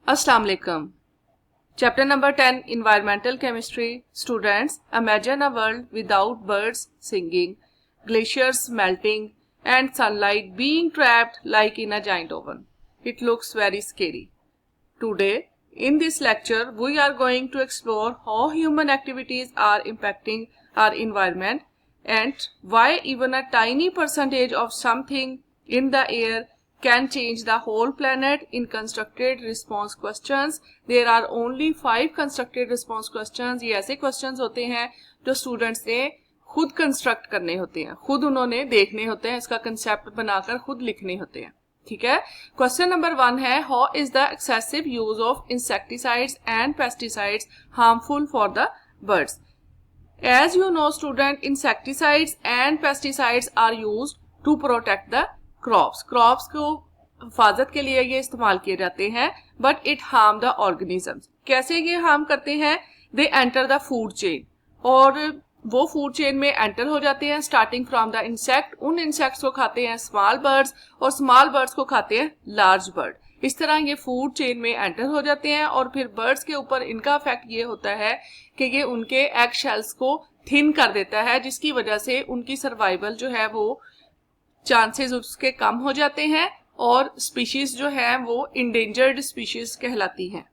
Assalamu alaikum. Chapter number 10, Environmental Chemistry. Students, imagine a world without birds singing, glaciers melting, and sunlight being trapped like in a giant oven. It looks very scary. Today, in this lecture, we are going to explore how human activities are impacting our environment and why even a tiny percentage of something in the air can change the whole planet. In constructed response questions, there are only 5 constructed response questions. ये ऐसे questions होते हैं जो students ने खुद construct करने होते हैं, खुद उन्होंने देखने होते हैं, इसका कंसेप्ट बनाकर खुद लिखने होते हैं. ठीक है. क्वेश्चन नंबर 1 है, how is the excessive use of insecticides and pesticides harmful for the birds. As you know student, insecticides and pesticides are used to protect the crops. Crops को हिफाजत के लिए ये इस्तेमाल किए जाते हैं, but it harm the organisms. कैसे ये harm करते हैं? They enter the food chain और वो फूड चेन में एंटर हो जाते हैं स्टार्टिंग फ्रॉम द इंसेक्ट. उन इंसेक्ट्स को खाते हैं स्मॉल बर्ड्स और स्मॉल बर्ड्स को खाते हैं लार्ज बर्ड. इस तरह ये फूड चेन में एंटर हो जाते हैं और फिर बर्ड्स के ऊपर इनका इफेक्ट ये होता है कि ये उनके एग शेल्स को थिन कर देता है, जिसकी वजह से उनकी सर्वाइवल जो है वो चांसेस उसके कम हो जाते हैं और स्पीशीज जो है वो इंडेंजर्ड स्पीशीज कहलाती हैं.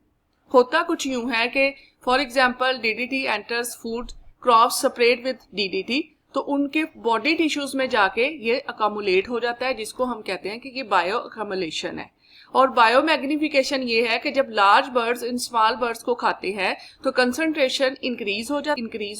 होता कुछ यूं है कि for example DDT enters food crops separate with DDT, तो उनके बॉडी टिश्यूज में जाके ये अकामुलेट हो जाता है, जिसको हम कहते हैं कि ये बायो अकामुलेशन है. और बायो मैग्निफिकेशन ये है कि जब large birds in small birds को खाते हैं तो कंसंट्रेशन इंक्रीज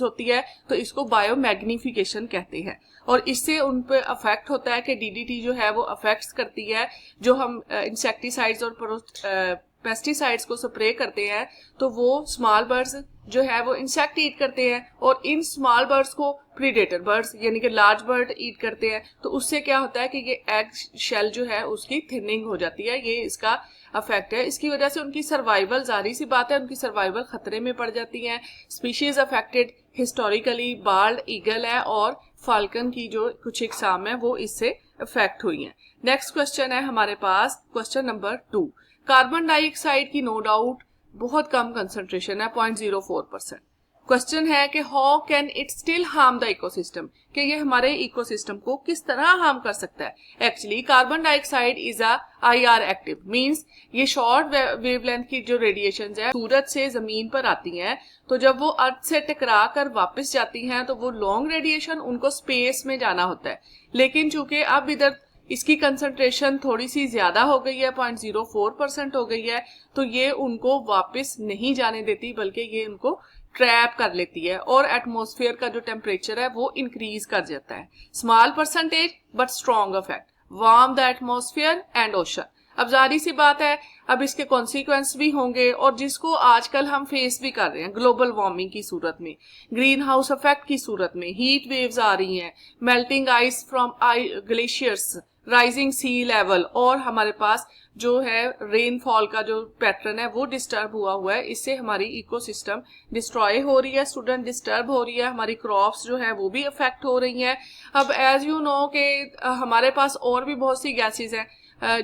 होती है, तो इसको बायो मैग्निफिकेशन कहते हैं. और इससे उन पे अफेक्ट होता है कि डीडीटी जो है वो अफेक्ट्स करती है. जो हम इंसेक्टिसाइड्स और पेस्टिसाइड्स को स्प्रे करते हैं तो वो स्मॉल बर्ड्स जो है वो इंसेक्ट ईट करते हैं और इन स्मॉल बर्ड्स को प्रीडेटर बर्ड्स यानी कि लार्ज बर्ड ईट करते हैं. तो उससे क्या होता है कि ये एग शेल जो है उसकी थिनिंग हो जाती है. ये इसका अफेक्ट है. इसकी वजह से उनकी सर्वाइवल, जाहिर सी बात है, उनकी सर्वाइवल खतरे में पड़ जाती है. Species affected historically bald eagle है और फाल्कन की जो कुछ इकसाम है वो इससे अफेक्ट हुई हैं. नेक्स्ट क्वेश्चन है हमारे पास क्वेश्चन नंबर 2. कार्बन डाइऑक्साइड की नो डाउट बहुत कम कंसंट्रेशन है, 0.04%. क्वेश्चन है कि how can it still harm the ecosystem, कि ये हमारे इकोसिस्टम को किस तरह हार्म कर सकता है. Actually carbon dioxide is a IR active, means ये शॉर्ट वेवलेंथ की जो रेडिएशंस है सूरज से जमीन पर आती हैं, तो जब वो अर्थ से टकरा कर वापस जाती हैं तो वो लॉन्ग रेडिएशन उनको स्पेस में जाना होता है. लेकिन चूंकि अब इधर इसकी कंसंट्रेशन थोड़ी सी ज्यादा हो गई है, 0.04% हो गई है, तो ये उनको वापस नहीं जाने देती बल्कि ये उनको ट्रैप कर लेती है और एटमॉस्फेयर का जो टेम्परेचर है वो इंक्रीज कर जाता है. Small percentage but strong effect, warm the atmosphere and ocean. अब जारी सी बात है, अब इसके कॉन्सिक्वेंस भी होंगे और जिसको आजकल हम फेस भी कर रहे हैं ग्लोबल वार्मिंग की सूरत में, ग्रीन हाउस इफेक्ट की सूरत में. हीट वेव्स आ रही हैं, melting ice from glaciers, rising sea level, और हमारे पास जो है रेनफॉल का जो पैटर्न है वो डिस्टर्ब हुआ है. इससे हमारी इकोसिस्टम डिस्ट्रॉय हो रही है, स्टूडेंट डिस्टर्ब हो रही है, हमारी क्रॉप्स जो है वो भी अफेक्ट हो रही हैं. अब एज यू नो कि हमारे पास और भी बहुत सी गैसेस हैं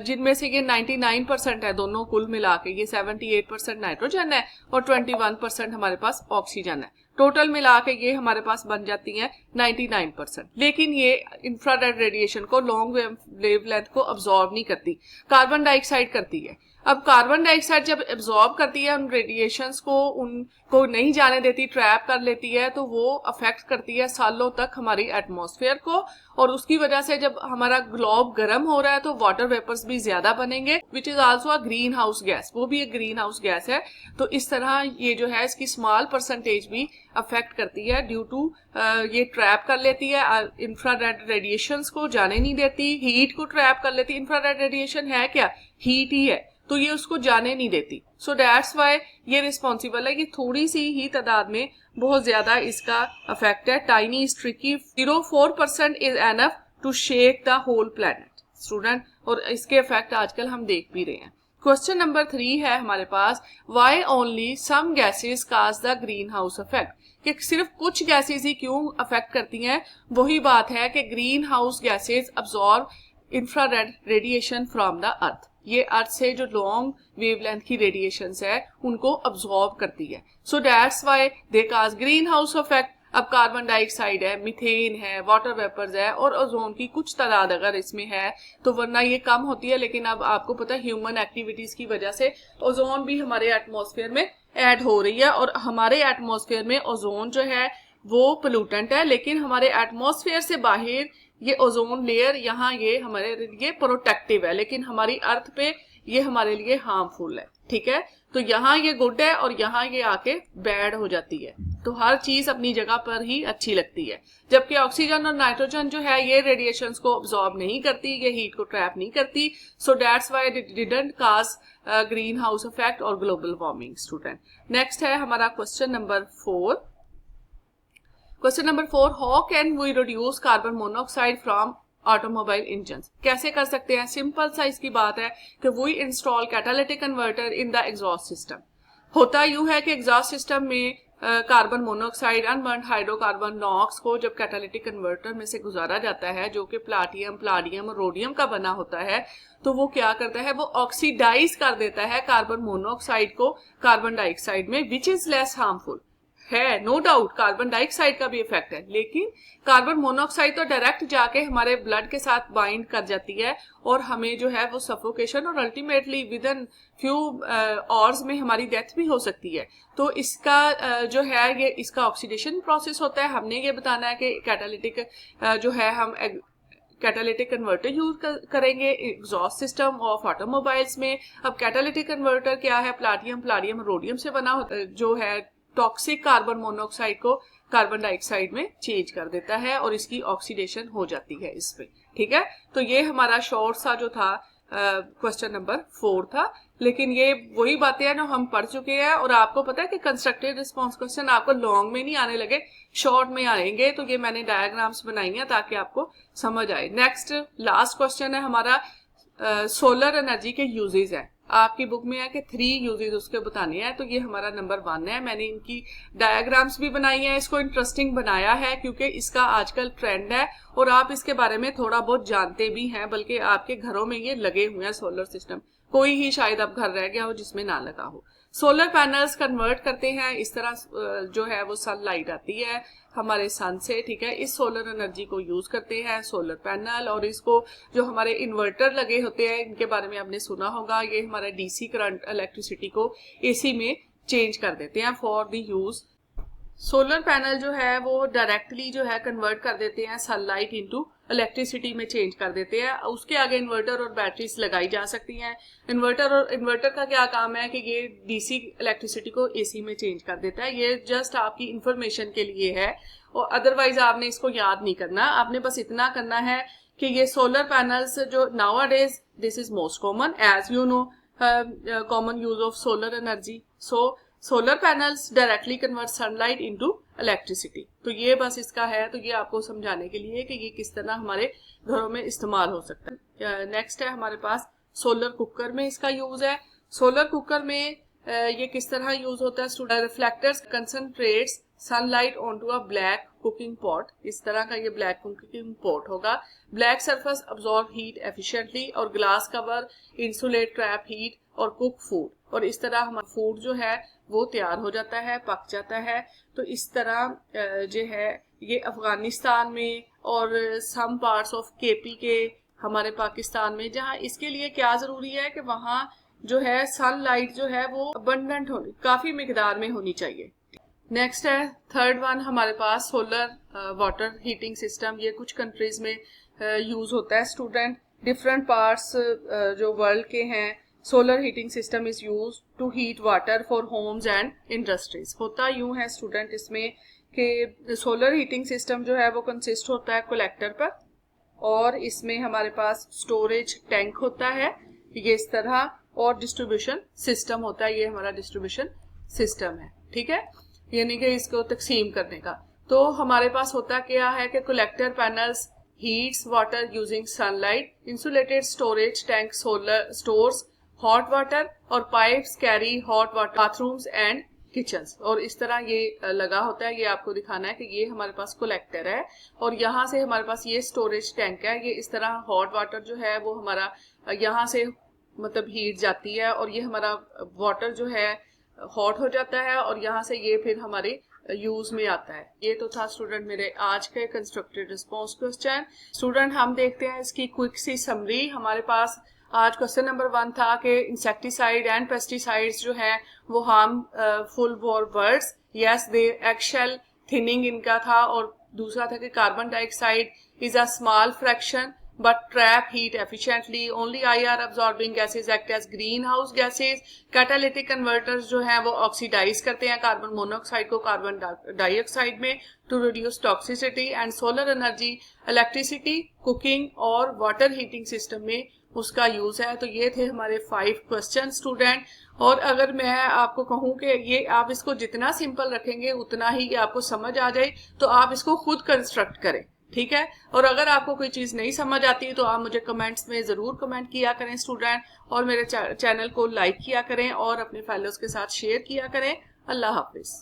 जिनमें से ये 99% है दोनों कुल मिला के. ये 78% नाइट्रोजन है और 21% हमारे पास ऑक्सीजन है. टोटल मिला के ये हमारे पास बन जाती हैं 99%. लेकिन ये इंफ्रारेड रेडिएशन को, लॉन्ग वेवलेंथ को अब्सॉर्ब नहीं करती, कार्बन डाइऑक्साइड करती है. अब कार्बन डाइऑक्साइड जब एब्जॉर्ब करती है उन रेडिएशंस को, उनको नहीं जाने देती, ट्रैप कर लेती है, तो वो अफेक्ट करती है सालों तक हमारी एटमॉस्फेयर को. और उसकी वजह से जब हमारा ग्लोब गर्म हो रहा है तो वाटर वेपर्स भी ज्यादा बनेंगे, which is also a green house gas, वो भी एक ग्रीन हाउस गैस है. तो इस तरह ये जो है इसकी स्मॉल परसेंटेज भी अफेक्ट करती है ड्यू टू ये ट्रैप कर लेती है इंफ्रारेड रेडिएशंस को, जाने नहीं देती. हीट को ट्रैप कर लेती. इंफ्रारेड रेडिएशन है क्या? हीट ही है, तो ये उसको जाने नहीं देती. सो दैट्स वाई ये रिस्पॉन्सिबल है कि थोड़ी सी ही तादाद में बहुत ज्यादा इसका अफेक्ट है. Tiny is tricky, 0.04% is enough to shake the whole planet student, और इसके इफेक्ट आजकल हम देख भी रहे हैं. क्वेश्चन नंबर 3 है हमारे पास, why only some gases cause the greenhouse effect, कि सिर्फ कुछ गैसेस ही क्यों अफेक्ट करती हैं. वही बात है कि green house gases absorb infrared radiation from the earth. ये अर्थ से जो लॉन्ग वेवलेंथ की रेडिएशंस है उनको अब्सॉर्ब करती है. सो that's why they cause greenhouse effect. अब कार्बन डाइऑक्साइड है, मीथेन है, वाटर वेपर्स है और ओजोन की कुछ तादाद अगर इसमें है तो वरना ये कम होती है. लेकिन अब आपको पता है ह्यूमन एक्टिविटीज की वजह से ओजोन भी हमारे एटमॉस्फेयर में ऐड हो रही है और हमारे एटमॉस्फेयर में ओजोन जो है वो पोल्यूटेंट है, लेकिन हमारे एटमॉस्फेयर से बाहर ये ओजोन लेयर यहाँ ये हमारे लिए प्रोटेक्टिव है, लेकिन हमारी अर्थ पे ये हमारे लिए हार्मफुल है. ठीक है, तो यहाँ ये गुड है और यहाँ ये आके बैड हो जाती है. तो हर चीज अपनी जगह पर ही अच्छी लगती है. जबकि ऑक्सीजन और नाइट्रोजन जो है ये रेडिएशंस को अब्सॉर्ब नहीं करती, ये हीट को ट्रैप नहीं करती. So that's why it didn't cause greenhouse effect और ग्लोबल वार्मिंग. स्टूडेंट, नेक्स्ट है हमारा question number 4. Question number 4, how can we reduce carbon monoxide from automobile engine. कैसे कर सकते हैं? सिंपल सा इसकी बात है कि we install catalytic converter in the exhaust system. होता यूं है कि एग्जॉस्ट सिस्टम में carbon monoxide unburned hydrocarbon NOx को जब कैटालिटिक कन्वर्टर में से गुजारा जाता है जो कि प्लाटियम, प्लाडियम और रोडियम का बना होता है, तो वो क्या करता है, वो ऑक्सीडाइज कर देता है कार्बन मोनोऑक्साइड को कार्बन डाइऑक्साइड में, विच इज लेस हार्मफुल है. नो डाउट कार्बन डाइऑक्साइड का भी इफेक्ट है, लेकिन कार्बन मोनोऑक्साइड तो डायरेक्ट जाके हमारे ब्लड के साथ बाइंड कर जाती है और हमें जो है वो सफोकेशन और ultimately with in few hours में हमारी डेथ भी हो सकती है. तो इसका जो है ये इसका ऑक्सीडेशन प्रोसेस होता है. हमने ये बताना है कि कैटालिटिक जो है हम कैटालिटिक कन्वर्टर यूज करेंगे एग्जॉस्ट सिस्टम ऑफ ऑटोमोबाइल्स में. अब कैटालिटिक कन्वर्टर क्या है? प्लाटियम रोडियम से बना होता है जो है टॉक्सिक कार्बन मोनोऑक्साइड को कार्बन डाइऑक्साइड में चेंज कर देता है और इसकी ऑक्सीडेशन हो जाती है इस पे. ठीक है, तो ये हमारा शॉर्ट सा जो था क्वेश्चन नंबर 4 था, लेकिन ये वही बातें हैं जो हम पढ़ चुके हैं और आपको पता है कि कंस्ट्रक्टिव रिस्पॉन्स क्वेश्चन आपको लॉन्ग में नहीं आने लगे, शॉर्ट में आएंगे. तो ये मैंने डायग्राम्स बनाई हैं ताकि आपको समझ आए. नेक्स्ट लास्ट क्वेश्चन है हमारा सोलर एनर्जी के यूजेस है. आपकी बुक में है कि 3 यूजेस उसके बताने हैं, तो ये हमारा नंबर 1 है. मैंने इनकी डायग्राम्स भी बनाई है, इसको इंटरेस्टिंग बनाया है क्योंकि इसका आजकल ट्रेंड है और आप इसके बारे में थोड़ा बहुत जानते भी हैं, बल्कि आपके घरों में ये लगे हुए हैं सोलर सिस्टम. कोई ही शायद अब घर रह गया हो जिसमें ना लगा हो. सोलर पैनल्स कन्वर्ट करते हैं इस तरह जो है वो सनलाइट आती है हमारे सन से. ठीक है, इस सोलर एनर्जी को यूज करते हैं सोलर पैनल, और इसको जो हमारे इन्वर्टर लगे होते हैं इनके बारे में आपने सुना होगा, ये हमारा डीसी करंट इलेक्ट्रिसिटी को एसी में चेंज कर देते हैं for the use. Solar panel जो है वो डायरेक्टली जो है कन्वर्ट कर देते हैं सनलाइट इनटू इलेक्ट्रिसिटी में चेंज कर देते हैं. उसके आगे इन्वर्टर और बैटरीज लगाई जा सकती हैं. इन्वर्टर का क्या काम है कि ये डीसी इलेक्ट्रिसिटी को एसी में चेंज कर देता है. ये जस्ट आपकी इंफॉर्मेशन के लिए है और अदरवाइज आपने इसको याद नहीं करना. आपने बस इतना करना है कि ये सोलर पैनल्स जो nowadays this is most common as you know common use of solar energy. So solar panels directly convert sunlight into electricity. तो ये बस इसका है, तो ये आपको समझाने के लिए कि ये किस तरह हमारे घरों में इस्तेमाल हो सकता है. नेक्स्ट है हमारे पास सोलर कुकर में इसका यूज है. सोलर कुकर में ये किस तरह यूज होता है? Reflectors concentrates sunlight onto a black cooking pot. इस तरह का ये ब्लैक कुकिंग पॉट होगा. Black surface absorb heat efficiently और glass cover insulate trap heat और कुक फूड. और इस तरह हमारा फूड जो है वो तैयार हो जाता है, पक जाता है. तो इस तरह जो है ये अफगानिस्तान में और सम पार्ट्स ऑफ केपी के हमारे पाकिस्तान में, जहाँ इसके लिए क्या जरूरी है कि वहाँ जो है सनलाइट जो है वो अबंडेंट होनी, काफी मिकदार में होनी चाहिए. नेक्स्ट है थर्ड वन हमारे पास सोलर वाटर हीटिंग सिस्टम. ये कुछ कंट्रीज में यूज होता है. स्टूडेंट, डिफरेंट पार्ट्स जो वर्ल्ड के हैं, solar heating system is use to heat water for homes and industries. होता यूं है स्टूडेंट इसमें कि सोलर हीटिंग सिस्टम जो है वो कंसिस्ट होता है कलेक्टर पर और इसमें हमारे पास स्टोरेज टैंक होता है ये इस तरह, और डिस्ट्रीब्यूशन सिस्टम होता है. ये हमारा डिस्ट्रीब्यूशन सिस्टम है. ठीक है, यानी कि इसको तकसीम करने का. तो हमारे पास होता क्या है कि collector panels heats water using sunlight, insulated storage tank solar stores hot water और pipes carry hot water bathrooms and kitchens. और इस तरह ये लगा होता है. ये आपको दिखाना है कि ये हमारे पास कलेक्टर है और यहाँ से हमारे पास ये स्टोरेज टैंक है. ये इस तरह हॉट वाटर जो है वो हमारा यहाँ से मतलब हीट जाती है और ये हमारा वाटर जो है हॉट हो जाता है और यहाँ से ये फिर हमारे यूज में आता है। ये तो था स्टूडेंट मेरे आज के कंस्ट्रक्टेड रिस्पॉन्स क्वेश्चन। स्टूडेंट हम देखते हैं इसकी क्विक सी समरी। हमारे पास आज क्वेश्चन नंबर 1 था कि इंसेक्टिसाइड एंड पेस्टिसाइड्स जो है वो harmful for birds. Yes, they eggshell thinning इनका था। और दूसरा था कि carbon dioxide is a small fraction but trap heat efficiently. Only IR absorbing gases act as greenhouse gases. Catalytic converters जो हैं वो ऑक्सीडाइज करते हैं कार्बन मोनोऑक्साइड को कार्बन डाइऑक्साइड में to reduce toxicity. And solar energy electricity, cooking और water heating system में उसका यूज है। तो ये थे हमारे 5 क्वेश्चन स्टूडेंट। और अगर मैं आपको कहूँ कि ये आप इसको जितना सिंपल रखेंगे उतना ही आपको समझ आ जाए, तो आप इसको खुद कंस्ट्रक्ट करें, ठीक है। और अगर आपको कोई चीज नहीं समझ आती तो आप मुझे कमेंट्स में जरूर कमेंट किया करें स्टूडेंट, और मेरे चैनल को लाइक किया करें और अपने फेलोज के साथ शेयर किया करें। अल्लाह हाफिज।